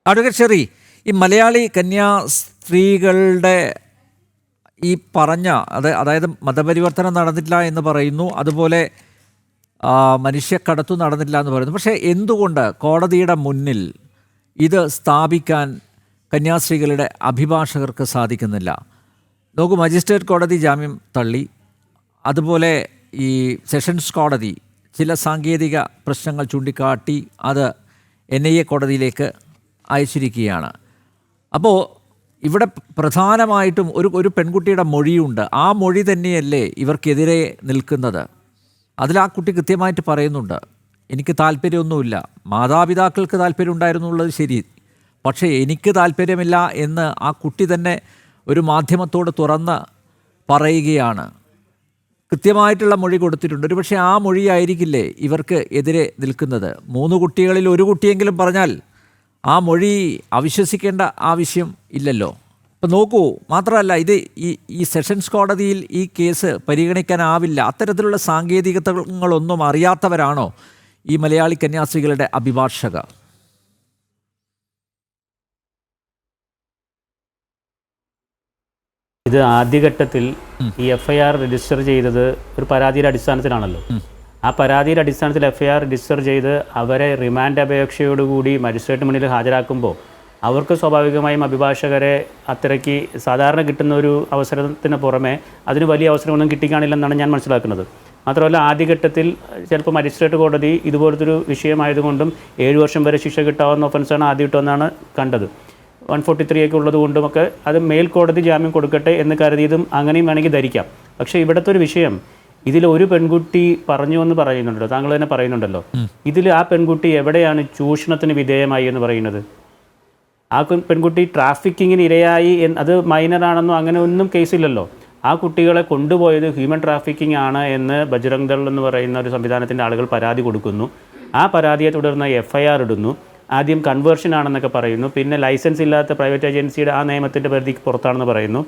Advocate Sherry, ഈ മലയാളി കന്യാസ്ത്രീകളുടെ ഈ പറഞ്ഞ അതായത് മതപരിവർത്തനം നടന്നില്ല എന്ന് പറയുന്നു, അതുപോലെ മനുഷ്യക്കടത്തു നടന്നില്ല എന്ന് പറയുന്നു. പക്ഷേ എന്തുകൊണ്ട് കോടതിയുടെ മുന്നിൽ ഇത് സ്ഥാപിക്കാൻ കന്യാസ്ത്രീകളുടെ അഭിഭാഷകർക്ക് സാധിക്കുന്നില്ല? നോക്കൂ, മജിസ്ട്രേറ്റ് കോടതി ജാമ്യം തള്ളി, അതുപോലെ ഈ സെഷൻസ് കോടതി ചില സാങ്കേതിക പ്രശ്നങ്ങൾ ചൂണ്ടിക്കാട്ടി അത് NIA കോടതിയിലേക്ക് അയച്ചിരിക്കുകയാണ്. അപ്പോൾ ഇവിടെ പ്രധാനമായിട്ടും ഒരു പെൺകുട്ടിയുടെ മൊഴിയുണ്ട്. ആ മൊഴി തന്നെയല്ലേ ഇവർക്കെതിരെ നിൽക്കുന്നത്? അതിൽ ആ കുട്ടി കൃത്യമായിട്ട് പറയുന്നുണ്ട്, എനിക്ക് താല്പര്യമൊന്നുമില്ല, മാതാപിതാക്കൾക്ക് താല്പര്യം ഉണ്ടായിരുന്നുള്ളത് ശരി, പക്ഷേ എനിക്ക് താല്പര്യമില്ല എന്ന് ആ കുട്ടി തന്നെ ഒരു മാധ്യമത്തോട് തുറന്ന് പറയുകയാണ്. കൃത്യമായിട്ടുള്ള മൊഴി കൊടുത്തിട്ടുണ്ട്. ഒരു പക്ഷേ ആ മൊഴിയായിരിക്കില്ലേ ഇവർക്ക് എതിരെ നിൽക്കുന്നത്? 3 കുട്ടികളിൽ ഒരു കുട്ടിയെങ്കിലും പറഞ്ഞാൽ ആ മൊഴി അവിശ്വസിക്കേണ്ട ആവശ്യം ഇല്ലല്ലോ. ഇപ്പം നോക്കൂ, മാത്രമല്ല ഇത് ഈ സെഷൻസ് കോടതിയിൽ ഈ കേസ് പരിഗണിക്കാനാവില്ല. അത്തരത്തിലുള്ള സാങ്കേതികതകളൊന്നും അറിയാത്തവരാണോ ഈ മലയാളി കന്യാസ്ത്രീകളുടെ അഭിഭാഷകർ? ഇത് ആദ്യഘട്ടത്തിൽ ഈ FIR രജിസ്റ്റർ ചെയ്തത് ഒരു പരാതിയുടെ അടിസ്ഥാനത്തിലാണല്ലോ. ആ പരാതിയുടെ അടിസ്ഥാനത്തിൽ FIR രജിസ്റ്റർ ചെയ്ത് അവരെ റിമാൻഡ് അപേക്ഷയോടുകൂടി മജിസ്ട്രേറ്റ് മുന്നിൽ ഹാജരാക്കുമ്പോൾ അവർക്ക് സ്വാഭാവികമായും അഭിഭാഷകരെ അത്രയ്ക്ക് സാധാരണ കിട്ടുന്ന ഒരു അവസരത്തിന് പുറമെ അതിന് വലിയ അവസരമൊന്നും കിട്ടിക്കാണില്ലെന്നാണ് ഞാൻ മനസ്സിലാക്കുന്നത്. മാത്രമല്ല, ആദ്യഘട്ടത്തിൽ ചിലപ്പോൾ മജിസ്ട്രേറ്റ് കോടതി ഇതുപോലത്തൊരു വിഷയമായതുകൊണ്ടും 7 വർഷം വരെ ശിക്ഷ കിട്ടാവുന്ന ഒഫൻസാണ് ആദ്യം ഇട്ടെന്നാണ് കണ്ടത്. 143 ഒക്കെ ഉള്ളത് കൊണ്ടുമൊക്കെ അത് മേൽക്കോടതി ജാമ്യം കൊടുക്കട്ടെ എന്ന് കരുതിയതും അങ്ങനെയും വേണമെങ്കിൽ ധരിക്കാം. പക്ഷേ ഇവിടുത്തെ ഒരു വിഷയം, ഇതിൽ ഒരു പെൺകുട്ടി പറഞ്ഞു എന്ന് പറയുന്നുണ്ടല്ലോ, താങ്കൾ തന്നെ പറയുന്നുണ്ടല്ലോ, ഇതിൽ ആ പെൺകുട്ടി എവിടെയാണ് ചൂഷണത്തിന് വിധേയമായി എന്ന് പറയുന്നത്? ആ പെൺകുട്ടി ട്രാഫിക്കിങ്ങിന് ഇരയായി, അത് മൈനറാണെന്നോ അങ്ങനെ ഒന്നും കേസില്ലല്ലോ. ആ കുട്ടികളെ കൊണ്ടുപോയത് ഹ്യൂമൻ ട്രാഫിക്കിംഗ് ആണ് എന്ന് ബജ്റംഗ് ദൾ എന്ന് പറയുന്ന ഒരു സംവിധാനത്തിൻ്റെ ആളുകൾ പരാതി കൊടുക്കുന്നു. ആ പരാതിയെ തുടർന്ന് FIR ഇടുന്നു. ആദ്യം കൺവേർഷൻ ആണെന്നൊക്കെ പറയുന്നു, പിന്നെ ലൈസൻസ് ഇല്ലാത്ത പ്രൈവറ്റ് ഏജൻസിയുടെ ആ നിയമത്തിൻ്റെ പരിധിക്ക് പുറത്താണെന്ന് പറയുന്നു,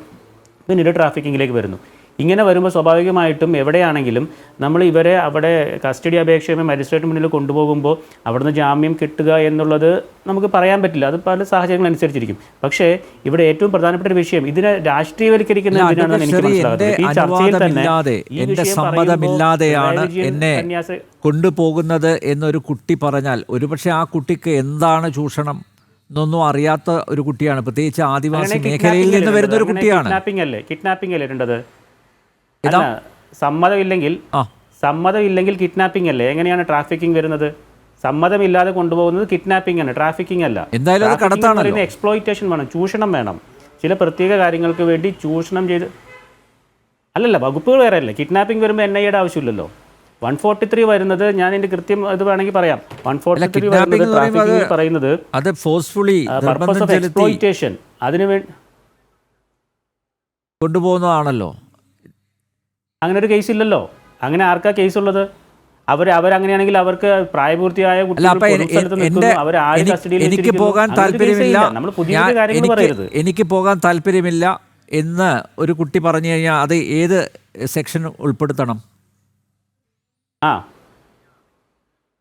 പിന്നീട് ട്രാഫിക്കിങ്ങിലേക്ക് വരുന്നു. ഇങ്ങനെ വരുമ്പോൾ സ്വാഭാവികമായിട്ടും എവിടെയാണെങ്കിലും നമ്മൾ ഇവരെ അവിടെ കസ്റ്റഡി അപേക്ഷയുമായി മജിസ്ട്രേറ്റ് മുന്നിൽ കൊണ്ടുപോകുമ്പോൾ അവിടുന്ന് ജാമ്യം കിട്ടുക എന്നുള്ളത് നമുക്ക് പറയാൻ പറ്റില്ല. അത് പല സാഹചര്യങ്ങളനുസരിച്ചിരിക്കും. പക്ഷേ ഇവിടെ ഏറ്റവും പ്രധാനപ്പെട്ട ഒരു വിഷയം, ഇതിനെ രാഷ്ട്രീയവൽക്കരിക്കുന്ന എന്തിനാണെന്ന് എനിക്ക് മനസ്സിലാകുന്നത്. ഈ ചർച്ചയിൽ തന്നെ എൻ്റെ സമ്മതമില്ലാതെയാണ് എന്നെ കൊണ്ടുപോകുന്നത് എന്നൊരു കുട്ടി പറഞ്ഞാൽ ഒരുപക്ഷെ ആ കുട്ടിക്ക് എന്താണ് ചൂഷണം എന്നൊന്നും അറിയാത്ത ഒരു കുട്ടിയാണ്, പ്രത്യേകിച്ച് ആദിവാസി മേഖലയിൽ നിന്ന് വരുന്ന ഒരു കുട്ടിയാണ്. കിഡ്നാപ്പിംഗ് അല്ലേ ഇടേണ്ടത്? സമ്മതമില്ലെങ്കിൽ കിഡ്നാപ്പിംഗ് അല്ലേ? എങ്ങനെയാണ് ട്രാഫിക്കിംഗ് വരുന്നത്? സമ്മതമില്ലാതെ കൊണ്ടുപോകുന്നത് കിഡ്നാപ്പിംഗ് ആണ്, ട്രാഫിക്കിംഗ് അല്ല. എന്തായാലും എക്സ്പ്ലോയിറ്റേഷൻ വേണം, ചൂഷണം വേണം. ചില പ്രത്യേക കാര്യങ്ങൾക്ക് വേണ്ടി ചൂഷണം ചെയ്ത് അല്ലല്ല, വകുപ്പുകൾ വേറെ അല്ലേ. കിഡ്നാപ്പിംഗ് വരുമ്പോൾ NIAയുടെ ആവശ്യമില്ലല്ലോ. 143 വരുന്നത്, ഞാൻ എൻ്റെ കൃത്യം ഇത് വേണമെങ്കിൽ പറയാം. 143 പറയുന്നത് പർപ്പസ് ഓഫ് എക്സ്പ്ലോയിറ്റേഷൻ, അതിനു വേണ്ടി കൊണ്ടുപോകുന്നതാണല്ലോ. അങ്ങനെ ഒരു കേസ് ഇല്ലല്ലോ. അങ്ങനെ ആർക്കാ കേസ് ഉള്ളത്? അവരങ്ങനെയാണെങ്കിൽ അവർക്ക് പ്രായപൂർത്തിയായ എനിക്ക് പോകാൻ താല്പര്യമില്ല എന്ന് ഒരു കുട്ടി പറഞ്ഞു കഴിഞ്ഞാൽ അത് ഏത് സെക്ഷൻ ഉൾപ്പെടുത്തണം?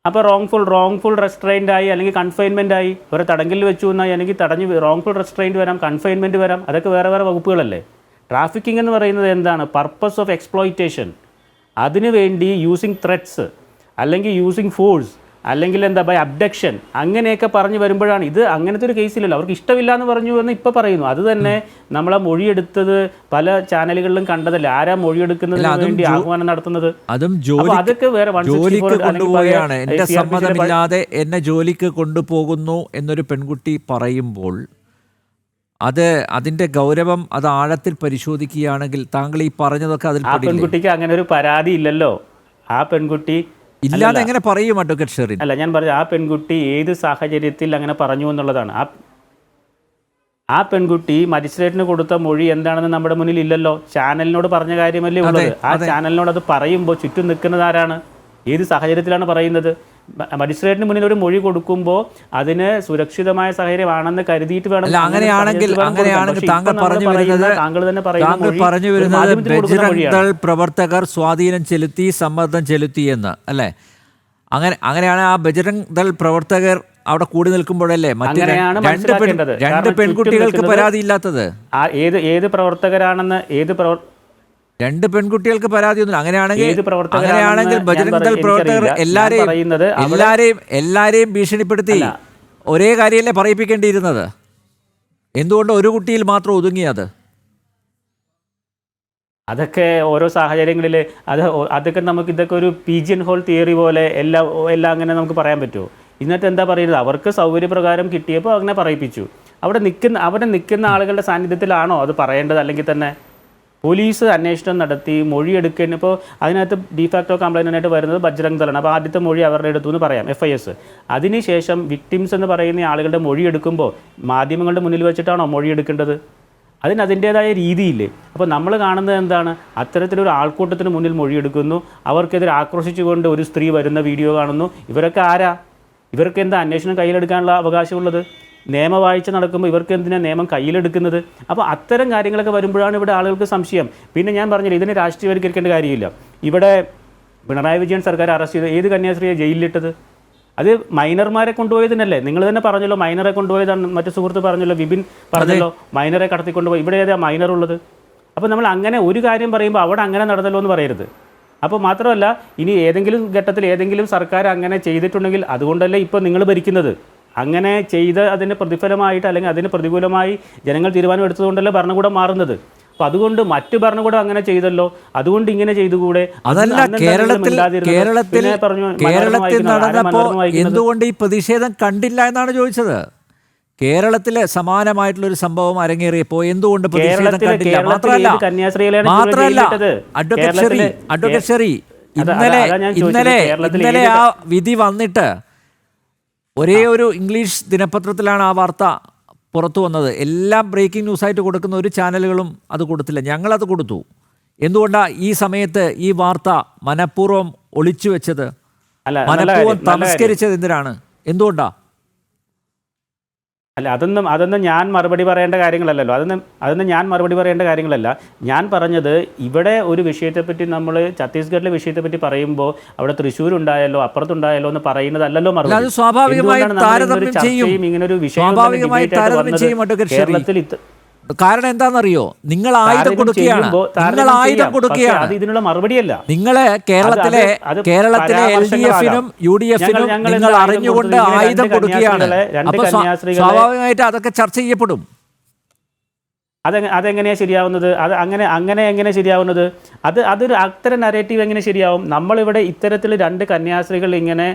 അപ്പോൾ റോങ്ഫുൾ റെസ്ട്രെയിൻ്റ് ആയി, അല്ലെങ്കിൽ കൺഫൈൻമെൻ്റ് ആയി, ഒരു തടങ്കലിൽ വെച്ചു എന്നാൽ എനിക്ക് റോങ്ഫുൾ റെസ്ട്രെയിൻറ്റ് വരാം, കൺഫൈൻമെൻറ്റ് വരാം. അതൊക്കെ വേറെ വേറെ വകുപ്പുകളല്ലേ. ട്രാഫിക്കിംഗ് എന്ന് പറയുന്നത് എന്താണ്? Purpose of exploitation. അതിനുവേണ്ടി യൂസിങ് ത്രെറ്റ്സ്, അല്ലെങ്കിൽ യൂസിങ് ഫോഴ്സ്, അല്ലെങ്കിൽ ബൈ അബ്ഡക്ഷൻ, അങ്ങനെയൊക്കെ പറഞ്ഞു വരുമ്പോഴാണ് ഇത്. അങ്ങനത്തെ ഒരു കേസില്ലല്ലോ. അവർക്ക് ഇഷ്ടമില്ല എന്ന് പറഞ്ഞു എന്ന് ഇപ്പോൾ പറയുന്നു. അത് തന്നെ നമ്മളെ മൊഴിയെടുത്തത് പല ചാനലുകളിലും കണ്ടതല്ലേ. ആരാ മൊഴിയെടുക്കുന്നതിന് വേണ്ടി ആഹ്വാനം നടത്തുന്നത്? അതൊക്കെ വേറെ കൊണ്ടുപോവുകയാണ്. എൻ്റെ സമ്മതമില്ലാതെ എന്നെ ജോലിക്ക് കൊണ്ടുപോകുന്നു എന്നൊരു പെൺകുട്ടി പറയുമ്പോൾ അതിന്റെ ഗൗരവം അത് ആഴത്തിൽ പരിശോധിക്കുകയാണെങ്കിൽ താങ്കൾ ഈ പറഞ്ഞതൊക്കെ അതിൽ ആ പെൺകുട്ടിക്ക് അങ്ങനെ ഒരു പരാതി ഇല്ലല്ലോ. ആ പെൺകുട്ടി ഇല്ലാതെ എങ്ങനെ പറയും അഡ്വക്കേറ്റ് ഷെറിൻ? അല്ല, ഞാൻ പറഞ്ഞു ആ പെൺകുട്ടി ഏത് സാഹചര്യത്തിൽ അങ്ങനെ പറഞ്ഞു എന്നുള്ളതാണ്. ആ പെൺകുട്ടി മജിസ്ട്രേറ്റിന് കൊടുത്ത മൊഴി എന്താണെന്ന് നമ്മുടെ മുന്നിൽ ഇല്ലല്ലോ. ചാനലിനോട് പറഞ്ഞ കാര്യമല്ലേ ഉള്ളത്. ആ ചാനലിനോട് അത് പറയുമ്പോൾ ചുറ്റും നിൽക്കുന്നത് ആരാണ്? ഏത് സാഹചര്യത്തിലാണ് പറയുന്നത്? മജിസ്ട്രേറ്റിന് മുന്നിൽ ഒരു മൊഴി കൊടുക്കുമ്പോൾ അതിന് സുരക്ഷിതമായ സാഹചര്യമാണെന്ന് കരുതിയിട്ട് വേണം. അങ്ങനെയാണെങ്കിൽ താങ്കൾ പറഞ്ഞു വരുന്നത് ബജ്റംഗ് ദൾ പ്രവർത്തകർ സ്വാധീനം ചെലുത്തി, സമ്മർദ്ദം ചെലുത്തി എന്ന് അല്ലേ? അങ്ങനെയാണ് ആ ബജ്റംഗ് ദൾ പ്രവർത്തകർ അവിടെ കൂടി നിൽക്കുമ്പോഴല്ലേ മറ്റു അങ്ങനെയാണ് മനസ്സിലാക്കേണ്ടത്. രണ്ട് കാരണം പെൺകുട്ടികൾക്ക് ചുറ്റും പരാതി ഇല്ലാത്തത്? ഏത് പ്രവർത്തകരാണെന്ന് രണ്ട് പെൺകുട്ടികൾക്ക് പരാതിയൊന്നുമില്ല. അങ്ങനെയാണെങ്കിൽ ഏത് പ്രവർത്തകരാണെന്ന് അങ്ങനെയാണെങ്കിൽ ഞാൻ ബജരംഗ് ദൾ പ്രവർത്തകർ എനിക്കറിയില്ല. ഞാൻ പറയുന്നത് എല്ലാരെയും ഭീഷണിപ്പെടുത്തി ഒരേ കാര്യമല്ലേ പറയിപ്പിക്കേണ്ടിയിരുന്നത്? എന്തുകൊണ്ട് ഒരു കുട്ടിയിൽ മാത്രം ഒതുങ്ങിയത്? അതൊക്കെ ഓരോ സാഹചര്യങ്ങളിൽ അതൊക്കെ നമുക്ക് ഇതൊക്കെ ഒരു പീജിയൻ ഹോൾ തിയറി പോലെ എല്ലാം അങ്ങനെ നമുക്ക് പറയാൻ പറ്റുമോ? ഇന്നത്തെ എന്താ പറയുന്നത്, അവർക്ക് സൗകര്യപ്രകാരം കിട്ടിയപ്പോൾ അങ്ങനെ പറയിപ്പിച്ചു. അവിടെ നിൽക്കുന്ന ആളുകളുടെ സാന്നിധ്യത്തിലാണോ അത് പറയേണ്ടത്? അല്ലെങ്കിൽ തന്നെ പോലീസ് അന്വേഷണം നടത്തി മൊഴിയെടുക്കുന്ന, ഇപ്പോൾ അതിനകത്ത് ഡിഫാക്ടോ കംപ്ലൈൻറ്റായിട്ട് വരുന്നത് ബജ്രംഗ് ദളാണ്. അപ്പോൾ ആദ്യത്തെ മൊഴി അവരുടെ എടുത്തു എന്ന് പറയാം, FIS. അതിനുശേഷം വിക്ടിംസ് എന്ന് പറയുന്ന ആളുകളുടെ മൊഴി എടുക്കുമ്പോൾ മാധ്യമങ്ങളുടെ മുന്നിൽ വെച്ചിട്ടാണോ മൊഴി എടുക്കേണ്ടത്? അതിൻ്റേതായ രീതിയില്ലേ? അപ്പോൾ നമ്മൾ കാണുന്നത് എന്താണ്, അത്തരത്തിലൊരു ആൾക്കൂട്ടത്തിന് മുന്നിൽ മൊഴിയെടുക്കുന്നു, അവർക്കെതിരെ ആക്രോശിച്ചുകൊണ്ട് ഒരു സ്ത്രീ വരുന്ന വീഡിയോ കാണുന്നു. ഇവരൊക്കെ ആരാ? ഇവർക്ക് എന്താ അന്വേഷണം കയ്യിലെടുക്കാനുള്ള അവകാശമുള്ളത്? നിയമവാഴ്ച നടക്കുമ്പോൾ ഇവർക്ക് എന്തിനാണ് നിയമം കയ്യിലെടുക്കുന്നത്? അപ്പോൾ അത്തരം കാര്യങ്ങളൊക്കെ വരുമ്പോഴാണ് ഇവിടെ ആളുകൾക്ക് സംശയം. പിന്നെ ഞാൻ പറഞ്ഞില്ല, ഇതിനെ രാഷ്ട്രീയവൽക്കരിക്കേണ്ട കാര്യമില്ല. ഇവിടെ പിണറായി വിജയൻ സർക്കാർ അറസ്റ്റ് ചെയ്ത് ഏത് കന്യാസ്ത്രീയെ ജയിലിലിട്ടത്? അത് മൈനർമാരെ കൊണ്ടുപോയതിനല്ലേ? നിങ്ങൾ തന്നെ പറഞ്ഞല്ലോ മൈനറെ കൊണ്ടുപോയതാണ്. മറ്റു സുഹൃത്ത് പറഞ്ഞല്ലോ, വിപിൻ പറഞ്ഞല്ലോ മൈനറെ കടത്തിക്കൊണ്ടുപോയി. ഇവിടെ ഏതാ മൈനർ ഉള്ളത്? അപ്പോൾ നമ്മൾ അങ്ങനെ ഒരു കാര്യം പറയുമ്പോൾ അവിടെ അങ്ങനെ നടന്നല്ലോ എന്ന് പറയരുത്. അപ്പോൾ മാത്രമല്ല, ഇനി ഏതെങ്കിലും ഘട്ടത്തിൽ ഏതെങ്കിലും സർക്കാർ അങ്ങനെ ചെയ്തിട്ടുണ്ടെങ്കിൽ അതുകൊണ്ടല്ലേ ഇപ്പോൾ നിങ്ങൾ ഭരിക്കുന്നത്. അങ്ങനെ ചെയ്ത് അതിന് പ്രതിഫലമായിട്ട് അല്ലെങ്കിൽ അതിന് പ്രതികൂലമായി ജനങ്ങൾ തീരുമാനം എടുത്തതുകൊണ്ടല്ലേ ഭരണകൂടം മാറുന്നത്. അപ്പോൾ അതുകൊണ്ട് മറ്റു ഭരണകൂടം അങ്ങനെ ചെയ്തല്ലോ, അതുകൊണ്ട് ഇങ്ങനെ ചെയ്തുകൂടെ? അതല്ല, കേരളത്തിൽ നടന്നപ്പോൾ എന്തുകൊണ്ട് ഈ പ്രതിഷേധം കണ്ടില്ല എന്നാണ് ചോദിച്ചത്. കേരളത്തിലെ സമാനമായിട്ടുള്ളൊരു സംഭവം അരങ്ങേറിയപ്പോൾ എന്തുകൊണ്ട് പ്രതിഷേധം കണ്ടില്ല? മാത്രമല്ല അഡ്വക്കേറ്റ് ഷെറി, ഇന്നലെ ആ വിധി വന്നിട്ട് ഒരേ ഒരു ഇംഗ്ലീഷ് ദിനപത്രത്തിലാണ് ആ വാർത്ത പുറത്തു വന്നത്. എല്ലാം ബ്രേക്കിംഗ് ന്യൂസായിട്ട് കൊടുക്കുന്ന ഒരു ചാനലുകളും അത് കൊടുത്തില്ല. ഞങ്ങളത് കൊടുത്തു. എന്തുകൊണ്ടാണ് ഈ സമയത്ത് ഈ വാർത്ത മനഃപൂർവ്വം ഒളിച്ചു വെച്ചത്? മനഃപൂർവ്വം തമസ്കരിച്ചത് എന്തിനാണ്? എന്തുകൊണ്ടാണ്? അല്ല, അതൊന്നും ഞാൻ മറുപടി പറയേണ്ട കാര്യങ്ങളല്ലല്ലോ. അതൊന്നും ഞാൻ മറുപടി പറയേണ്ട കാര്യങ്ങളല്ല. ഞാൻ പറഞ്ഞത്, ഇവിടെ ഒരു വിഷയത്തെപ്പറ്റി നമ്മൾ ഛത്തീസ്ഗഡിലെ വിഷയത്തെപ്പറ്റി പറയുമ്പോൾ അവിടെ തൃശ്ശൂർ ഉണ്ടായല്ലോ അപ്പുറത്തുണ്ടായല്ലോ എന്ന് പറയുന്നതല്ലല്ലോ മറുപടി. ഇങ്ങനൊരു വിഷയം കേരളത്തിൽ കാരണം എന്താണെന്നറിയോ? നിങ്ങൾ ആയുധം കൊടുക്കുകയാണ്. അത് ഇതിനുള്ള മറുപടിയല്ല. നിങ്ങളെ കേരളത്തിലെ LDF-നും UDF-നും നിങ്ങൾ അറിഞ്ഞുകൊണ്ട് ആയുധം കൊടുക്കുകയാണ്. അപ്പൊ സ്വാഭാവികമായിട്ട് അതൊക്കെ ചർച്ച ചെയ്യപ്പെടും. അതെങ്ങനെയാണ് ശരിയാവുന്നത്? അങ്ങനെ എങ്ങനെ ശരിയാവുന്നത്? അതൊരു അത്തരം നരേറ്റീവ് എങ്ങനെ ശരിയാവും? നമ്മളിവിടെ ഇത്തരത്തിൽ 2 കന്യാസ്ത്രീകൾ ഇങ്ങനെ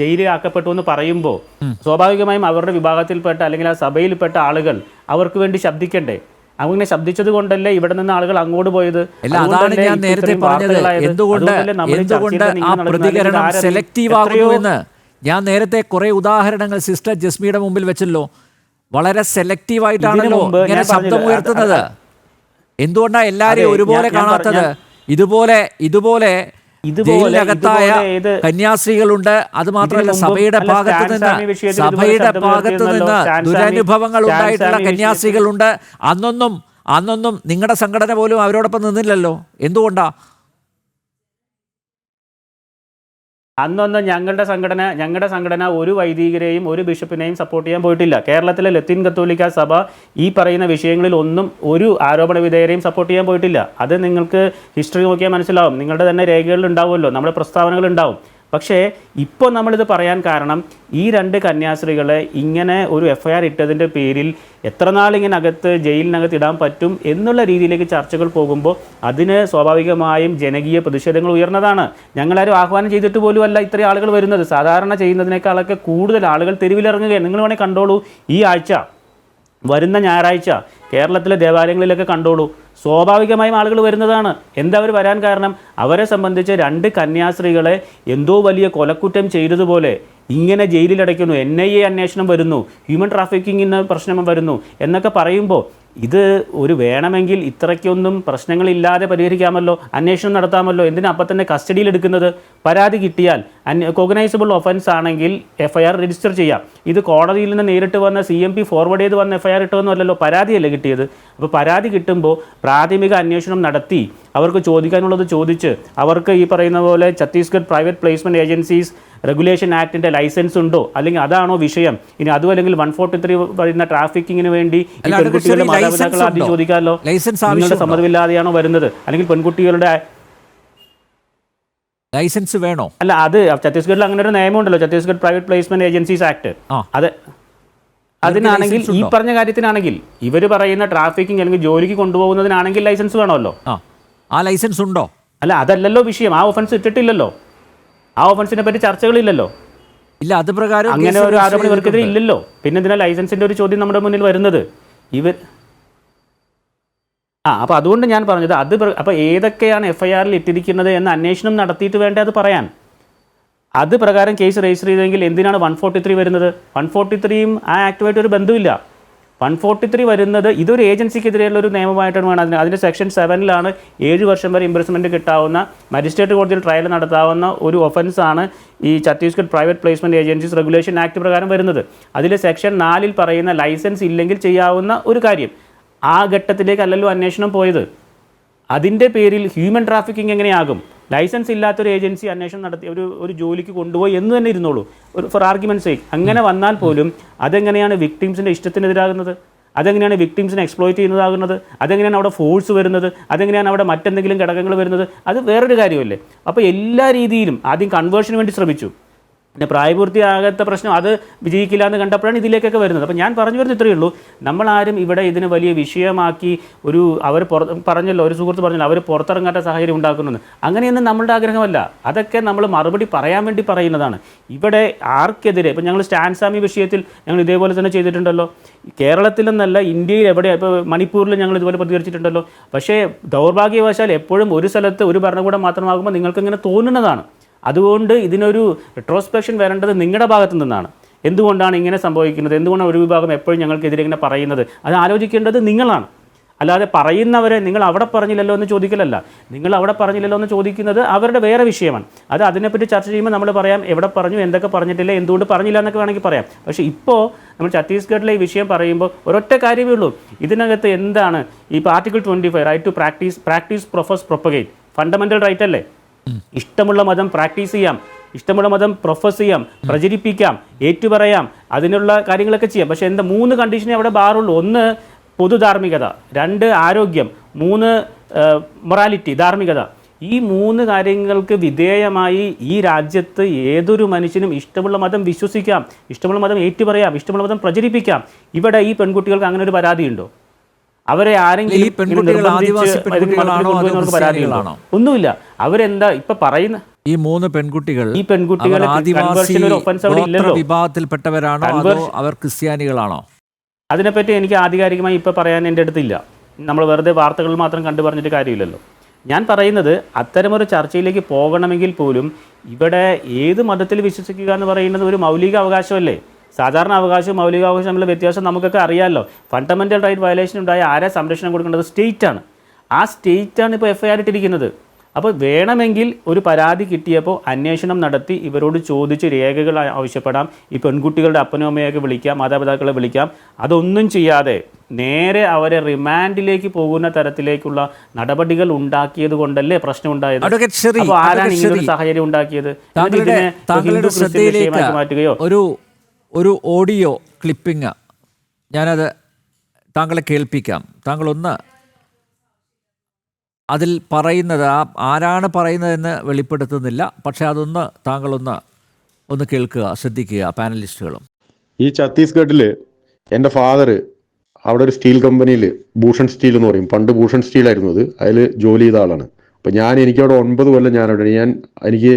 ജയിലിലാക്കപ്പെട്ടു എന്ന് പറയുമ്പോൾ സ്വാഭാവികമായും അവരുടെ വിഭാഗത്തിൽപ്പെട്ട അല്ലെങ്കിൽ ആ സഭയിൽപ്പെട്ട ആളുകൾ അവർക്ക് വേണ്ടി ശബ്ദിക്കണ്ടേ? അങ്ങനെ ശബ്ദിച്ചത് കൊണ്ടല്ലേ ഇവിടെ നിന്ന് ആളുകൾ അങ്ങോട്ട് പോയത്. അതാണ് ഞാൻ നേരത്തെ പറഞ്ഞത്, എന്തുകൊണ്ട് ആ പ്രതികരണം സെലക്റ്റീവ് ആകുന്നുവെന്ന്. ഞാൻ നേരത്തെ കുറെ ഉദാഹരണങ്ങൾ സിസ്റ്റർ ജസ്മിയുടെ മുമ്പിൽ വെച്ചല്ലോ. വളരെ സെലക്റ്റീവായിട്ടാണല്ലോ ഇങ്ങനെ ശബ്ദം ഉയർത്തുന്നത്. എന്തുകൊണ്ടാണ് എല്ലാവരെയും ഒരുപോലെ കാണാത്തത്? ഇതുപോലെ ജയിലിനകത്തായ കന്യാസ്ത്രീകളുണ്ട്. അത് മാത്രമല്ല, സഭയുടെ ഭാഗത്ത് നിന്ന് ദുരനുഭവങ്ങൾ ഉണ്ടായിട്ടുള്ള കന്യാസ്ത്രീകളുണ്ട്. അന്നൊന്നും നിങ്ങളുടെ സംഘടന പോലും അവരോടൊപ്പം നിന്നില്ലല്ലോ. എന്തുകൊണ്ടാ? അന്നൊന്നും ഞങ്ങളുടെ സംഘടന ഒരു വൈദികരെയും ഒരു ബിഷപ്പിനെയും സപ്പോർട്ട് ചെയ്യാൻ പോയിട്ടില്ല. കേരളത്തിലെ ലത്തീൻ കത്തോലിക്ക സഭ ഈ പറയുന്ന വിഷയങ്ങളിൽ ഒന്നും ഒരു ആരോപണ വിധേയരെയും സപ്പോർട്ട് ചെയ്യാൻ പോയിട്ടില്ല. അത് നിങ്ങൾക്ക് ഹിസ്റ്ററി നോക്കിയാൽ മനസ്സിലാവും. നിങ്ങളുടെ തന്നെ രേഖകളിൽ ഉണ്ടാവുമല്ലോ, നമ്മുടെ പ്രസ്താവനകൾ ഉണ്ടാവും. പക്ഷേ ഇപ്പോൾ നമ്മളിത് പറയാൻ കാരണം ഈ 2 കന്യാസ്ത്രീകളെ ഇങ്ങനെ ഒരു FIR ഇട്ടതിൻ്റെ പേരിൽ എത്ര നാളിങ്ങനെ ജയിലിനകത്ത് ഇടാൻ പറ്റും എന്നുള്ള രീതിയിലേക്ക് ചർച്ചകൾ പോകുമ്പോൾ അതിന് സ്വാഭാവികമായും ജനകീയ പ്രതിഷേധങ്ങൾ ഉയർന്നതാണ്. ഞങ്ങളാരും ആഹ്വാനം ചെയ്തിട്ട് പോലുമല്ല ഇത്രയും ആളുകൾ വരുന്നത്. സാധാരണ ചെയ്യുന്നതിനേക്കാളൊക്കെ കൂടുതൽ ആളുകൾ തെരുവിലിറങ്ങുകയാണ്. നിങ്ങൾ വേണമെങ്കിൽ കണ്ടോളൂ, ഈ ആഴ്ച വരുന്ന ഞായറാഴ്ച കേരളത്തിലെ ദേവാലയങ്ങളിലൊക്കെ കണ്ടോളൂ. സ്വാഭാവികമായും ആളുകൾ വരുന്നതാണ്. എന്താ അവർ വരാൻ കാരണം? അവരെ സംബന്ധിച്ച് 2 കന്യാസ്ത്രീകളെ എന്തോ വലിയ കൊലക്കുറ്റം ചെയ്തതുപോലെ ഇങ്ങനെ ജയിലിലടയ്ക്കുന്നു, NIA അന്വേഷണം വരുന്നു, ഹ്യൂമൻ ട്രാഫിക്കിങ്ങിന് പ്രശ്നം വരുന്നു എന്നൊക്കെ പറയുമ്പോൾ ഇത് വേണമെങ്കിൽ ഇത്രയ്ക്കൊന്നും പ്രശ്നങ്ങളില്ലാതെ പരിഹരിക്കാമല്ലോ, അന്വേഷണം നടത്താമല്ലോ. എന്തിനാ അപ്പം തന്നെ കസ്റ്റഡിയിലെടുക്കുന്നത്? പരാതി കിട്ടിയാൽ കോഗ്നൈസബിൾ ഒഫൻസ് ആണെങ്കിൽ FIR രജിസ്റ്റർ ചെയ്യാം. ഇത് കോടതിയിൽ നിന്ന് നേരിട്ട് വന്ന CMP ഫോർവേഡ് ചെയ്ത് വന്ന FIR ഇട്ടതൊന്നുമല്ലല്ലോ, പരാതിയല്ലേ കിട്ടിയത്. അപ്പോൾ പരാതി കിട്ടുമ്പോൾ പ്രാഥമിക അന്വേഷണം നടത്തി അവർക്ക് ചോദിക്കാനുള്ളത് ചോദിച്ച് അവർക്ക് ഈ പറയുന്ന പോലെ Chhattisgarh private placement agencies regulation ആക്ടിൻ്റെ ലൈസൻസ് ഉണ്ടോ, അല്ലെങ്കിൽ അതാണോ വിഷയം. ഇനി അതും അല്ലെങ്കിൽ 143 പറയുന്ന ട്രാഫിക്കിങ്ങിന് വേണ്ടി ഈ പെൺകുട്ടികളുടെ മാതാപിതാക്കൾ ആദ്യം ചോദിക്കാമല്ലോ, നിങ്ങളുടെ സമ്മതമില്ലാതെയാണോ വരുന്നത്, അല്ലെങ്കിൽ പെൺകുട്ടികളുടെ ലൈസൻസ് വേണോ? അല്ല, അത് ഛത്തീസ്ഗഡിൽ അങ്ങനെ ഒരു നിയമമുണ്ടല്ലോ, Chhattisgarh private placement agencies act. അത് അതിനാണെങ്കിൽ ഈ പറഞ്ഞ കാര്യത്തിനാണെങ്കിൽ ഇവർ പറയുന്ന ട്രാഫിക്കിംഗ് അല്ലെങ്കിൽ ജോലിക്ക് കൊണ്ടുപോകുന്നതിനാണെങ്കിൽ ലൈസൻസ് വേണമല്ലോ. ആ ലൈസൻസ് ഉണ്ടോ? അല്ല, അതല്ലല്ലോ വിഷയം. ആ ഒഫൻസ് ഇട്ടിട്ടില്ലല്ലോ, ആ ഒഫൻസിനെ പറ്റി ചർച്ചകളില്ലല്ലോ. ഇല്ല, അത് പ്രകാരം അങ്ങനെ ഒരു ആരോപണം ഇവർക്കെതിരെ ഇല്ലല്ലോ. പിന്നെ എന്തിനാ ലൈസൻസിന്റെ ഒരു ചോദ്യം നമ്മുടെ മുന്നിൽ വരുന്നത്? ഇവർ അപ്പോൾ അതുകൊണ്ട് ഞാൻ പറഞ്ഞത് അത് അപ്പോൾ ഏതൊക്കെയാണ് FIRൽ ഇട്ടിരിക്കുന്നത് എന്ന് അന്വേഷണം നടത്തിയിട്ട് വേണ്ടേ അത് പറയാൻ. അത് പ്രകാരം കേസ് രജിസ്റ്റർ ചെയ്തെങ്കിൽ എന്തിനാണ് 143 വരുന്നത്? 143യും ആ ആക്ടുമായിട്ട് ഒരു ബന്ധമില്ല. 143 വരുന്നത് ഇതൊരു ഏജൻസിക്കെതിരെയുള്ള ഒരു നിയമമായിട്ടാണ് വേണം. അതിൻ്റെ സെക്ഷൻ 7ലാണ് 7 വർഷം വരെ ഇംപ്രിസൺമെൻറ്റ് കിട്ടാവുന്ന, മജിസ്ട്രേറ്റ് കോടതിയിൽ ട്രയൽ നടത്താവുന്ന ഒരു ഒഫൻസാണ് ഈ Chhattisgarh private placement agencies regulation act പ്രകാരം വരുന്നത്. അതിൽ സെക്ഷൻ 4ൽ പറയുന്ന ലൈസൻസ് ഇല്ലെങ്കിൽ ചെയ്യാവുന്ന ഒരു കാര്യം. ആ ഘട്ടത്തിലേക്കല്ലല്ലോ അന്വേഷണം പോയത്. അതിൻ്റെ പേരിൽ ഹ്യൂമൻ ട്രാഫിക്കിംഗ് എങ്ങനെയാകും? ലൈസൻസ് ഇല്ലാത്തൊരു ഏജൻസി അന്വേഷണം നടത്തി ഒരു ജോലിക്ക് കൊണ്ടുപോയി എന്ന് തന്നെ ഇരുന്നോളൂ, ഫോർ ആർഗ്യുമെൻറ്റ് സേക്ക്. അങ്ങനെ വന്നാൽ പോലും അതെങ്ങനെയാണ് വിക്ടിംസിൻ്റെ ഇഷ്ടത്തിനെതിരാകുന്നത്? അതെങ്ങനെയാണ് വിക്ടിംസിനെ എക്സ്പ്ലോയിറ്റ് ചെയ്യുന്നതാകുന്നത്? അതെങ്ങനെയാണ് അവിടെ ഫോഴ്സ് വരുന്നത്? അതെങ്ങനെയാണ് അവിടെ മറ്റെന്തെങ്കിലും ഘടകങ്ങൾ വരുന്നത്? അത് വേറൊരു കാര്യമല്ലേ. അപ്പോൾ എല്ലാ രീതിയിലും ആദ്യം കൺവേർഷന് വേണ്ടി ശ്രമിച്ചു, പിന്നെ പ്രായപൂർത്തിയാകാത്ത പ്രശ്നം അത് വിജയിക്കില്ല എന്ന് കണ്ടപ്പോഴാണ് ഇതിലേക്കൊക്കെ വരുന്നത്. അപ്പോൾ ഞാൻ പറഞ്ഞു വരുന്നത് ഇത്രയേ ഉള്ളൂ, നമ്മളാരും ഇവിടെ ഇതിന് വലിയ വിഷയമാക്കി അവർ പറഞ്ഞല്ലോ, ഒരു സുഹൃത്ത് പറഞ്ഞല്ലോ, അവർ പുറത്തിറങ്ങാത്ത സാഹചര്യം ഉണ്ടാക്കുന്നുണ്ട്. അങ്ങനെയൊന്നും നമ്മളുടെ ആഗ്രഹമല്ല. അതൊക്കെ നമ്മൾ മറുപടി പറയാൻ വേണ്ടി പറയുന്നതാണ്. ഇവിടെ ആർക്കെതിരെ ഇപ്പോൾ ഞങ്ങൾ സ്റ്റാൻസാമി വിഷയത്തിൽ ഞങ്ങൾ ഇതേപോലെ തന്നെ ചെയ്തിട്ടുണ്ടല്ലോ. കേരളത്തിൽ നിന്നല്ല, ഇന്ത്യയിൽ എവിടെ, ഇപ്പോൾ മണിപ്പൂരിൽ ഞങ്ങൾ ഇതുപോലെ പ്രതികരിച്ചിട്ടുണ്ടല്ലോ. പക്ഷേ ദൗർഭാഗ്യവശാൽ എപ്പോഴും ഒരു സ്ഥലത്ത് ഒരു ഭരണകൂടം മാത്രമാകുമ്പോൾ നിങ്ങൾക്കിങ്ങനെ തോന്നുന്നതാണ്. അതുകൊണ്ട് ഇതിനൊരു റിട്രോസ്പെക്ഷൻ വരേണ്ടത് നിങ്ങളുടെ ഭാഗത്തു നിന്നാണ്. എന്തുകൊണ്ടാണ് ഇങ്ങനെ സംഭവിക്കുന്നത്? എന്തുകൊണ്ടാണ് ഒരു വിഭാഗം എപ്പോഴും ഞങ്ങൾക്കെതിരെ ഇങ്ങനെ പറയുന്നത്? അത് ആലോചിക്കേണ്ടത് നിങ്ങളാണ്. അല്ലാതെ പറയുന്നവരെ നിങ്ങൾ അവിടെ പറഞ്ഞില്ലല്ലോ എന്ന് ചോദിക്കലല്ല. നിങ്ങൾ അവിടെ പറഞ്ഞില്ലല്ലോ എന്ന് ചോദിക്കുന്നത് അവരുടെ വേറെ വിഷയമാണ്. അത് അതിനെപ്പറ്റി ചർച്ച ചെയ്യുമ്പോൾ നമ്മൾ പറയാം എവിടെ പറഞ്ഞു, എന്തൊക്കെ പറഞ്ഞിട്ടില്ല, എന്തുകൊണ്ട് പറഞ്ഞില്ല എന്നൊക്കെ വേണമെങ്കിൽ പറയാം. പക്ഷേ ഇപ്പോൾ നമ്മൾ ഛത്തീസ്ഗഡിലെ ഈ വിഷയം പറയുമ്പോൾ ഒരൊറ്റ കാര്യമേ ഉള്ളൂ. ഇതിനകത്ത് എന്താണ് ഈ article 25 right to practice profess propagate, fundamental right അല്ലേ? ഇഷ്ടമുള്ള മതം പ്രാക്ടീസ് ചെയ്യാം, ഇഷ്ടമുള്ള മതം പ്രൊഫസ് ചെയ്യാം, പ്രചരിപ്പിക്കാം, ഏറ്റുപറയാം, അതിനുള്ള കാര്യങ്ങളൊക്കെ ചെയ്യാം. പക്ഷേ എന്താ 3 കണ്ടീഷനേ അവിടെ ബാറുള്ളൂ. 1 പൊതുധാർമ്മികത, 2 ആരോഗ്യം, 3 മൊറാലിറ്റി ധാർമ്മികത. ഈ 3 കാര്യങ്ങൾക്ക് വിധേയമായി ഈ രാജ്യത്ത് ഏതൊരു മനുഷ്യനും ഇഷ്ടമുള്ള മതം വിശ്വസിക്കാം, ഇഷ്ടമുള്ള മതം ഏറ്റുപറയാം, ഇഷ്ടമുള്ള മതം പ്രചരിപ്പിക്കാം. ഇവിടെ ഈ പെൺകുട്ടികൾക്ക് അങ്ങനെ ഒരു പരാതിയുണ്ടോ? അവരെ ആരെങ്കിലും പരാതികളാണോ? ഒന്നുമില്ല. അവരെന്താ ഇപ്പൊ പറയുന്ന ഈ 3 പെൺകുട്ടികൾ ആദിവാസി വിഭാഗത്തിൽപ്പെട്ടവരാണോ അതോ അവർ ക്രിസ്ത്യാനികളാണോ? അതിനെപ്പറ്റി എനിക്ക് ആധികാരികമായി ഇപ്പൊ പറയാൻ എൻ്റെ അടുത്തില്ല. നമ്മൾ വെറുതെ വാർത്തകൾ മാത്രം കണ്ടു പറഞ്ഞിട്ട് കാര്യമില്ലല്ലോ. ഞാൻ പറയുന്നത് അത്തരമൊരു ചർച്ചയിലേക്ക് പോകണമെങ്കിൽ പോലും ഇവിടെ ഏത് മതത്തിൽ വിശ്വസിക്കുക എന്ന് പറയുന്നത് ഒരു മൗലിക അവകാശമല്ലേ. സാധാരണ അവകാശവും മൗലികാവകാശം തമ്മിലുള്ള വ്യത്യാസം നമുക്കൊക്കെ അറിയാമല്ലോ. ഫണ്ടമെൻ്റൽ റൈറ്റ് വയലേഷൻ ഉണ്ടായ ആരെ സംരക്ഷണം കൊടുക്കേണ്ടത്? സ്റ്റേറ്റാണ്. ആ സ്റ്റേറ്റാണ് ഇപ്പോൾ FIR ഇട്ടിരിക്കുന്നത്. അപ്പോൾ വേണമെങ്കിൽ ഒരു പരാതി കിട്ടിയപ്പോൾ അന്വേഷണം നടത്തി ഇവരോട് ചോദിച്ച് രേഖകൾ ആവശ്യപ്പെടാം. ഈ പെൺകുട്ടികളുടെ അപ്പനും അമ്മയൊക്കെ വിളിക്കാം, മാതാപിതാക്കളെ വിളിക്കാം. അതൊന്നും ചെയ്യാതെ നേരെ അവരെ റിമാൻഡിലേക്ക് പോകുന്ന തരത്തിലേക്കുള്ള നടപടികൾ ഉണ്ടാക്കിയത് കൊണ്ടല്ലേ പ്രശ്നം ഉണ്ടായത്. അപ്പോൾ ആരാണ് ഇങ്ങനൊരു സാഹചര്യം ഉണ്ടാക്കിയത്? മാറ്റുകയോ ഒരു ഓഡിയോ ക്ലിപ്പിംഗ് ഞാനത് താങ്കളെ കേൾപ്പിക്കാം. താങ്കളൊന്ന് അതിൽ പറയുന്നത് ആരാണ് പറയുന്നതെന്ന് വെളിപ്പെടുത്തുന്നില്ല, പക്ഷേ അതൊന്ന് താങ്കളൊന്ന് കേൾക്കുക, ശ്രദ്ധിക്കുക പാനലിസ്റ്റുകളും. ഈ ഛത്തീസ്ഗഡിൽ എൻ്റെ ഫാദർ അവിടെ ഒരു സ്റ്റീൽ കമ്പനിയിൽ ഭൂഷൺ സ്റ്റീൽ എന്ന് പറയും, പണ്ട് ഭൂഷൺ സ്റ്റീലായിരുന്നു അത്, അതിൽ ജോലി ചെയ്ത ആളാണ്. അപ്പം എനിക്കവിടെ 9 കൊല്ലം എനിക്ക്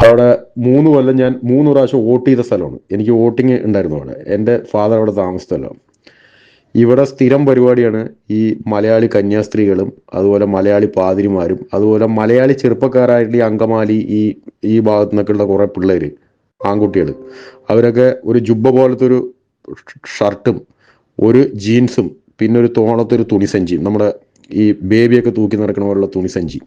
അവിടെ 3 കൊല്ലം ഞാൻ 3 പ്രാവശ്യം വോട്ട് ചെയ്ത സ്ഥലമാണ്. എനിക്ക് വോട്ടിങ് ഉണ്ടായിരുന്നു അവിടെ. എൻ്റെ ഫാദർ അവിടെ താമസിച്ചല്ലോ. ഇവിടെ സ്ഥിരം പരിപാടിയാണ് ഈ മലയാളി കന്യാസ്ത്രീകളും അതുപോലെ മലയാളി പാതിരിമാരും അതുപോലെ മലയാളി ചെറുപ്പക്കാരായിട്ടുള്ള ഈ അങ്കമാലി ഈ ഭാഗത്തു നിന്നൊക്കെയുള്ള കുറേ പിള്ളേർ, ആൺകുട്ടികൾ, അവരൊക്കെ ഒരു ജുബ്ബ പോലത്തെ ഒരു ഷർട്ടും ഒരു ജീൻസും പിന്നെ ഒരു തോളത്തൊരു തുണിസഞ്ചിയും, നമ്മുടെ ഈ ബേബിയൊക്കെ തൂക്കി നടക്കണ പോലുള്ള തുണിസഞ്ചി,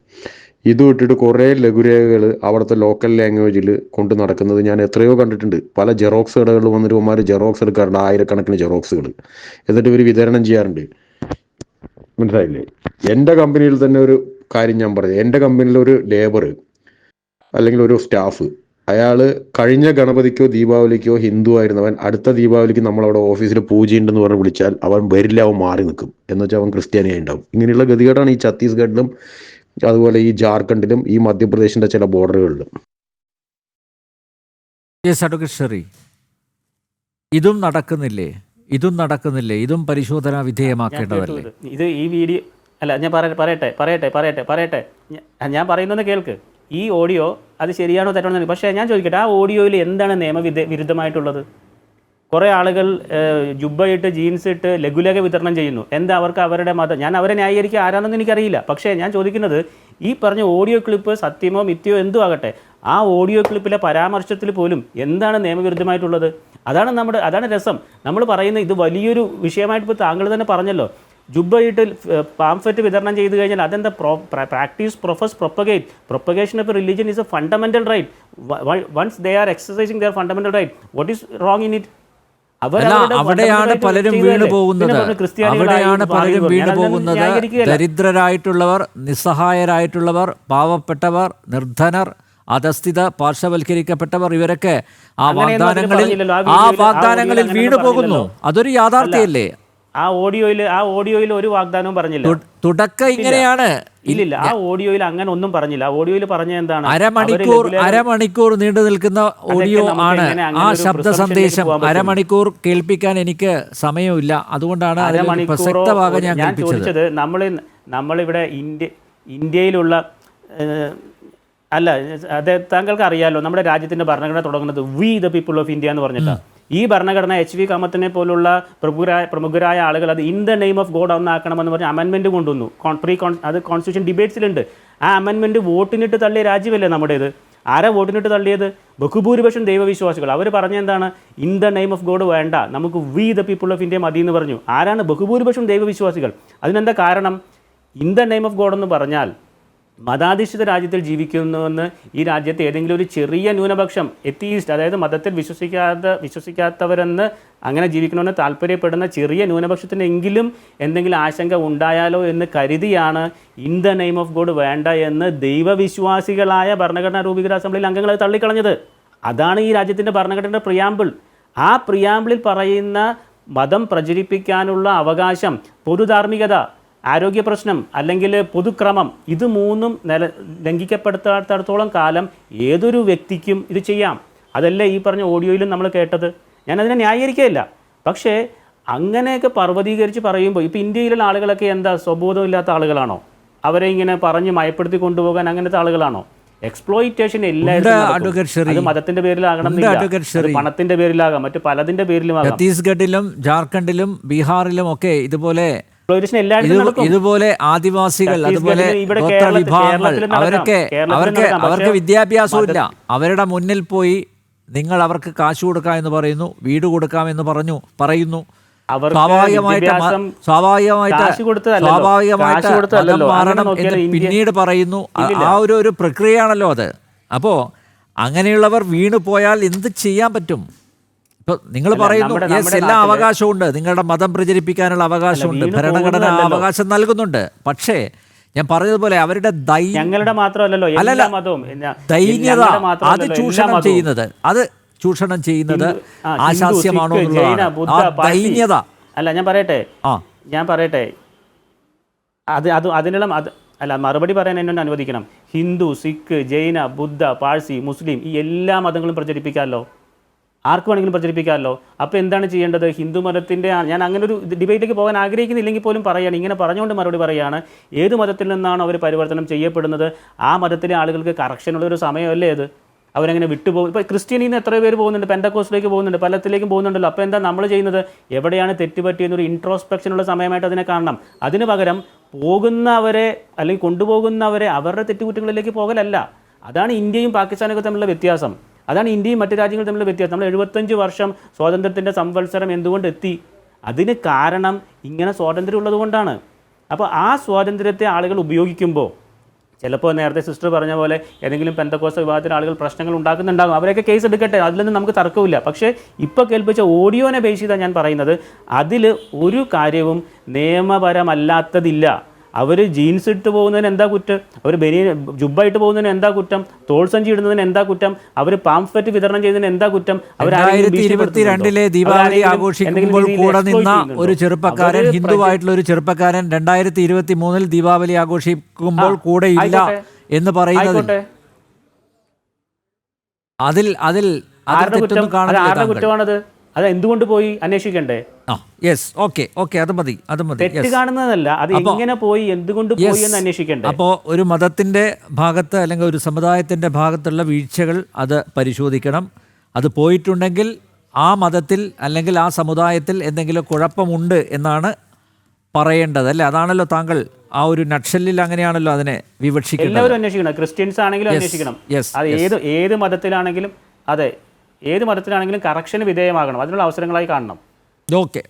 ഇത് വിട്ടിട്ട് കുറേ ലഘുരേഖകൾ അവിടുത്തെ ലോക്കൽ ലാംഗ്വേജിൽ കൊണ്ട് നടക്കുന്നത് ഞാൻ എത്രയോ കണ്ടിട്ടുണ്ട്. പല ജെറോക്സ് കടകളിൽ വന്നിട്ട് ഇവന്മാർ ജെറോക്സ് എടുക്കാറുണ്ട്, ആയിരക്കണക്കിന് ജെറോക്സുകൾ, എന്നിട്ട് ഇവർ വിതരണം ചെയ്യാറുണ്ട്. മനസ്സിലായില്ലേ? എൻ്റെ കമ്പനിയിൽ തന്നെ ഒരു കാര്യം ഞാൻ പറഞ്ഞു. എൻ്റെ കമ്പനിയിലെ ഒരു ലേബർ അല്ലെങ്കിൽ ഒരു സ്റ്റാഫ്, അയാൾ കഴിഞ്ഞ ഗണപതിക്കോ ദീപാവലിക്കോ ഹിന്ദു ആയിരുന്നവൻ അടുത്ത ദീപാവലിക്ക് നമ്മളവിടെ ഓഫീസിൽ പൂജയുണ്ടെന്ന് പറഞ്ഞ് വിളിച്ചാൽ അവൻ വരില്ല, അവൻ മാറി നിൽക്കും. എന്ന് വെച്ചാൽ അവൻ ക്രിസ്ത്യാനിയായി ഉണ്ടാവും. ഇങ്ങനെയുള്ള ഗതികേടാണ് ഈ ഛത്തീസ്ഗഡിലും അതുപോലെ ഈ ജാർഖണ്ഡിലും ഈ മധ്യപ്രദേശിൻ്റെ ചില ബോർഡറുകളിലും. അഡ്വക്കേറ്റ് ഷെറി, ഇതും നടക്കുന്നില്ലേ? ഇതും പരിശോധനാ വിധേയമാക്കേണ്ടതല്ലേ? ഇത് ഈ വീഡിയോ അല്ല, ഞാൻ പറയട്ടെ. ഞാൻ പറയുന്നത് കേൾക്ക്. ഈ ഓഡിയോ അത് ശരിയാണോ തെറ്റാണോ, പക്ഷേ ഞാൻ ചോദിക്കട്ടെ, ആ ഓഡിയോയിൽ എന്താണ് വിരുദ്ധമായിട്ടുള്ളത്? കുറേ ആളുകൾ ജുബ്ബയിട്ട് ജീൻസ് ഇട്ട് ലഘുലേഖ വിതരണം ചെയ്യുന്നു. എന്താ അവർക്ക് അവരുടെ മതം? ഞാൻ അവരെ ന്യായീകരിക്കുക ആരാണെന്ന് എനിക്കറിയില്ല. പക്ഷേ ഞാൻ ചോദിക്കുന്നത്, ഈ പറഞ്ഞ ഓഡിയോ ക്ലിപ്പ് സത്യമോ മിഥ്യയോ എന്തോ ആകട്ടെ, ആ ഓഡിയോ ക്ലിപ്പിലെ പരാമർശത്തിൽ പോലും എന്താണ് നിയമവിരുദ്ധമായിട്ടുള്ളത്? അതാണ് രസം. നമ്മൾ പറയുന്നത് ഇത് വലിയൊരു വിഷയമായിട്ട് ഇപ്പോൾ താങ്കൾ തന്നെ പറഞ്ഞല്ലോ. ജുബ്ബയിട്ട് പാംഫ്ലെറ്റ് വിതരണം ചെയ്തു കഴിഞ്ഞാൽ അതെന്താ? Practice profess propagation of religion is a fundamental right. Once they are exercising their fundamental right, what is wrong in it? അവിടെയാണ് പലരും വീണു പോകുന്നത്. ദരിദ്രരായിട്ടുള്ളവർ, നിസ്സഹായരായിട്ടുള്ളവർ, പാവപ്പെട്ടവർ, നിർധനർ, അധസ്ഥിത, പാർശ്വവൽക്കരിക്കപ്പെട്ടവർ, ഇവരൊക്കെ ആ വാഗ്ദാനങ്ങളിൽ വീണു പോകുന്നു. അതൊരു യാഥാർത്ഥ്യമല്ലേ? ആ ഓഡിയോയിൽ ഒരു വാഗ്ദാനവും പറഞ്ഞില്ല. തുടക്കം ഇങ്ങനെയാണ്. ഇല്ലില്ല, ആ ഓഡിയോയിൽ അങ്ങനെ ഒന്നും പറഞ്ഞില്ല. ആ ഓഡിയോയിൽ പറഞ്ഞ എന്താണ്? അരമണിക്കൂർ നീണ്ടു നിൽക്കുന്ന ഓഡിയോ ആണ് ആ ശബ്ദ സന്ദേശം. അരമണിക്കൂർ കേൾപ്പിക്കാൻ എനിക്ക് സമയമില്ല, അതുകൊണ്ടാണ് പ്രസക്ത ഭാഗം ഞാൻ ചോദിച്ചത്. നമ്മളിവിടെ ഇന്ത്യയിലുള്ള അല്ല, അത് താങ്കൾക്ക് അറിയാലോ, നമ്മുടെ രാജ്യത്തിന്റെ ഭരണഘടന തുടങ്ങുന്നത് we the people of India എന്ന് പറഞ്ഞിട്ടാണ്. ഈ ഭരണഘടന HV കാമത്തിനെ പോലുള്ള പ്രമുഖരായ ആളുകൾ അത് in the name of God ഒന്നാക്കണമെന്ന് പറഞ്ഞ് അമെൻമെൻറ്റ് കൊണ്ടുവന്നു. അത് കോൺസ്റ്റിറ്റ്യൂഷൻ ഡിബേറ്റ്സിലുണ്ട്. ആ അമെൻമെൻറ്റ് വോട്ടിനിട്ട് തള്ളിയ രാജ്യമല്ലേ നമ്മുടേത്? ആരാ വോട്ടിനിട്ട് തള്ളിയത്? ബഹുഭൂരിപക്ഷം ദൈവവിശ്വാസികൾ. അവർ പറഞ്ഞ എന്താണ്? In the name of God വേണ്ട, നമുക്ക് we the people of India മതി എന്ന് പറഞ്ഞു. ആരാണ് ബഹുഭൂരിപക്ഷം ദൈവവിശ്വാസികൾ? അതിനെന്താ കാരണം? In the name of God എന്ന് പറഞ്ഞാൽ മതാധിഷ്ഠിത രാജ്യത്തിൽ ജീവിക്കുന്നുവെന്ന് ഈ രാജ്യത്തെ ഏതെങ്കിലും ഒരു ചെറിയ ന്യൂനപക്ഷം, എത്തീസ്റ്റ്, അതായത് മതത്തിൽ വിശ്വസിക്കാത്തവരെന്ന് അങ്ങനെ ജീവിക്കണമെന്ന് താല്പര്യപ്പെടുന്ന ചെറിയ ന്യൂനപക്ഷത്തിനെങ്കിലും എന്തെങ്കിലും ആശങ്ക ഉണ്ടായാലോ എന്ന് കരുതിയാണ് in the name of God വേണ്ട എന്ന് ദൈവവിശ്വാസികളായ ഭരണഘടനാ രൂപീകരണ അസംബ്ലിയിൽ അംഗങ്ങൾ തള്ളിക്കളഞ്ഞത്. അതാണ് ഈ രാജ്യത്തിൻ്റെ ഭരണഘടനയുടെ പ്രിയാമ്പിൾ. ആ പ്രിയാമ്പിളിൽ പറയുന്ന മതം പ്രചരിപ്പിക്കാനുള്ള അവകാശം, പൊതുധാർമ്മികത, ആരോഗ്യ പ്രശ്നം അല്ലെങ്കിൽ പൊതുക്രമം, ഇത് മൂന്നും ലംഘിക്കപ്പെടുത്താത്തോളം കാലം ഏതൊരു വ്യക്തിക്കും ഇത് ചെയ്യാം. അതല്ലേ ഈ പറഞ്ഞ ഓഡിയോയിലും നമ്മൾ കേട്ടത്. ഞാനതിനെ ന്യായീകരിക്കുകയില്ല. പക്ഷേ അങ്ങനെയൊക്കെ പർവ്വതീകരിച്ച് പറയുമ്പോൾ ഇപ്പോൾ ഇന്ത്യയിലുള്ള ആളുകളൊക്കെ എന്താ സ്വബോധമില്ലാത്ത ആളുകളാണോ? അവരെ ഇങ്ങനെ പറഞ്ഞ് മയപ്പെടുത്തി കൊണ്ടുപോകാൻ അങ്ങനത്തെ ആളുകളാണോ? എക്സ്പ്ലോയിറ്റേഷൻ എല്ലാവരും അത് മതത്തിന്റെ പേരിലാകണം, പണത്തിന്റെ പേരിലാകാം, മറ്റു പലതിന്റെ പേരിലുമാകാം. ഛത്തീസ്ഗഡിലും ജാർഖണ്ഡിലും ബീഹാറിലും ഒക്കെ ഇതുപോലെ ആദിവാസികൾ, അതുപോലെ വിഭാഗങ്ങൾ, അവർക്ക് വിദ്യാഭ്യാസവും ഇല്ല. അവരുടെ മുന്നിൽ പോയി നിങ്ങൾ അവർക്ക് കാശ് കൊടുക്കാം എന്ന് പറയുന്നു, വീട് കൊടുക്കാമെന്ന് പറയുന്നു. സ്വാഭാവികമായിട്ട് മാറണം എന്ന് പിന്നീട് പറയുന്നു. ആ ഒരു പ്രക്രിയയാണല്ലോ അത്. അപ്പോൾ അങ്ങനെയുള്ളവർ വീണു പോയാൽ എന്ത് ചെയ്യാൻ പറ്റും? ഇപ്പോൾ നിങ്ങൾ പറയുന്നു എല്ലാ അവകാശമുണ്ട്, നിങ്ങളുടെ മതം പ്രചരിപ്പിക്കാനുള്ള അവകാശമുണ്ട്, ഭരണഘടന അവകാശം നൽകുന്നുണ്ട്. പക്ഷേ ഞാൻ പറഞ്ഞതുപോലെ അവരുടെ ഞങ്ങളുടെ മാത്രമല്ലല്ലോ, ദൈന്യത, അത് ചൂഷണം ചെയ്യുന്നത് ആശാസ്യമാണോ എന്നുള്ളതാണ്. ദൈന്യത അല്ല, ഞാൻ പറയട്ടെ അതിനുള്ള അല്ല, മറുപടി പറയാൻ എന്നോട് അനുവദിക്കണം. ഹിന്ദു, സിഖ്, ജൈന, ബുദ്ധ, പാഴ്സി, മുസ്ലിം, ഈ എല്ലാ മതങ്ങളും പ്രചരിപ്പിക്കാമല്ലോ, ആർക്ക് വേണമെങ്കിലും പ്രചരിപ്പിക്കാമല്ലോ. അപ്പോൾ എന്താണ് ചെയ്യേണ്ടത്? ഹിന്ദു മതത്തിൻ്റെ, ഞാൻ അങ്ങനെ ഒരു ഡിബേറ്റിലേക്ക് പോകാൻ ആഗ്രഹിക്കുന്നില്ലെങ്കിൽ പോലും പറയുകയാണ്, ഇങ്ങനെ പറഞ്ഞുകൊണ്ട് മറുപടി പറയുകയാണ്. ഏത് മതത്തിൽ നിന്നാണ് അവർ പരിവർത്തനം ചെയ്യപ്പെടുന്നത് ആ മതത്തിലെ ആളുകൾക്ക് കറക്ഷനുള്ളൊരു സമയമല്ലേ അത്? അവരങ്ങനെ വിട്ടുപോകും. ഇപ്പോൾ ക്രിസ്ത്യനിൽ നിന്ന് എത്ര പേര് പോകുന്നുണ്ട്, പെന്തക്കോസ്റ്റിലേക്ക് പോകുന്നുണ്ട്, പലത്തിലേക്കും പോകുന്നുണ്ടല്ലോ. അപ്പോൾ എന്താ നമ്മൾ ചെയ്യുന്നത്? എവിടെയാണ് തെറ്റുപറ്റിയെന്നൊരു ഇൻട്രോസ്പെക്ഷനുള്ള സമയമായിട്ട് അതിനെ കാണണം. അതിന് പകരം പോകുന്നവരെ അല്ലെങ്കിൽ കൊണ്ടുപോകുന്നവരെ അവരുടെ തെറ്റുകുറ്റങ്ങളിലേക്ക് പോകലല്ല. അതാണ് ഇന്ത്യയും പാകിസ്ഥാനൊക്കെ തമ്മിലുള്ള വ്യത്യാസം. അതാണ് ഇന്ത്യയും മറ്റു രാജ്യങ്ങളും തമ്മിലുള്ള വ്യത്യാസം. നമ്മൾ 75 വർഷം സ്വാതന്ത്ര്യത്തിൻ്റെ സംവത്സരം എന്തുകൊണ്ട് എത്തി? അതിന് കാരണം ഇങ്ങനെ സ്വാതന്ത്ര്യം ഉള്ളത് കൊണ്ടാണ്. അപ്പോൾ ആ സ്വാതന്ത്ര്യത്തെ ആളുകൾ ഉപയോഗിക്കുമ്പോൾ ചിലപ്പോൾ നേരത്തെ സിസ്റ്റർ പറഞ്ഞ പോലെ ഏതെങ്കിലും പെന്തക്കോസ്ത വിഭാഗത്തിലെ ആളുകൾ പ്രശ്നങ്ങൾ ഉണ്ടാക്കുന്നുണ്ടാകും, അവരൊക്കെ കേസ് എടുക്കട്ടെ, അതിലൊന്നും നമുക്ക് തർക്കമില്ല. പക്ഷേ ഇപ്പോൾ കേൾപ്പിച്ച ഓഡിയോനെ ബേസ് ചെയ്താണ് ഞാൻ പറയുന്നത്, അതിൽ ഒരു കാര്യവും നിയമപരമല്ലാത്തതില്ല. അവർ ജീൻസ് ഇട്ട് പോകുന്നതിന് എന്താ കുറ്റം? അവർ ജുബ്ബായിട്ട് പോകുന്നതിന് എന്താ കുറ്റം? തോൾസഞ്ചി ഇടുന്നതിന് എന്താ കുറ്റം? അവർ പാംഫ്ലെറ്റ് വിതരണം ചെയ്യുന്നതിന് എന്താ കുറ്റം? 2022 ദീപാവലി ആഘോഷിക്കുമ്പോൾ കൂടെ നിന്ന ഒരു ചെറുപ്പക്കാരൻ, ഹിന്ദുവായിട്ടുള്ള ഒരു ചെറുപ്പക്കാരൻ 2023 ദീപാവലി ആഘോഷിക്കുമ്പോൾ കൂടെ ഇല്ല എന്ന് പറയുന്നത് അതിൽ ആരുടെ കുറ്റമാണത്? അത് എന്തുകൊണ്ട് പോയി അന്വേഷിക്കണ്ടേ? അത് മതി. തെറ്റ് കാണുന്നതല്ല, അത് എങ്ങനെ പോയി, എന്തുകൊണ്ട് പോയി എന്ന് അന്വേഷിക്കണ്ടേ? അപ്പോൾ ഒരു മതത്തിന്റെ ഭാഗത്ത് അല്ലെങ്കിൽ ഒരു സമുദായത്തിന്റെ ഭാഗത്തുള്ള വീഴ്ചകൾ അത് പരിശോധിക്കണം. അത് പോയിട്ടുണ്ടെങ്കിൽ ആ മതത്തിൽ അല്ലെങ്കിൽ ആ സമുദായത്തിൽ എന്തെങ്കിലും കുഴപ്പമുണ്ട് എന്നാണ് പറയേണ്ടത്, അല്ലേ? അതാണല്ലോ താങ്കൾ ആ ഒരു നട്ഷല്ലിൽ അങ്ങനെയാണല്ലോ അതിനെ വിവക്ഷിക്കുന്നത്. എല്ലാവരും അന്വേഷിക്കണം, ക്രിസ്ത്യൻസ് ആണെങ്കിലും അന്വേഷിക്കണം. അത് ഏത് മതത്തിലാണെങ്കിലും, അതെ, ഏത് മതത്തിലാണെങ്കിലും കറക്ഷന് വിധേയമാകണം, അതിനുള്ള അവസരങ്ങളായി കാണണം. ഓക്കെ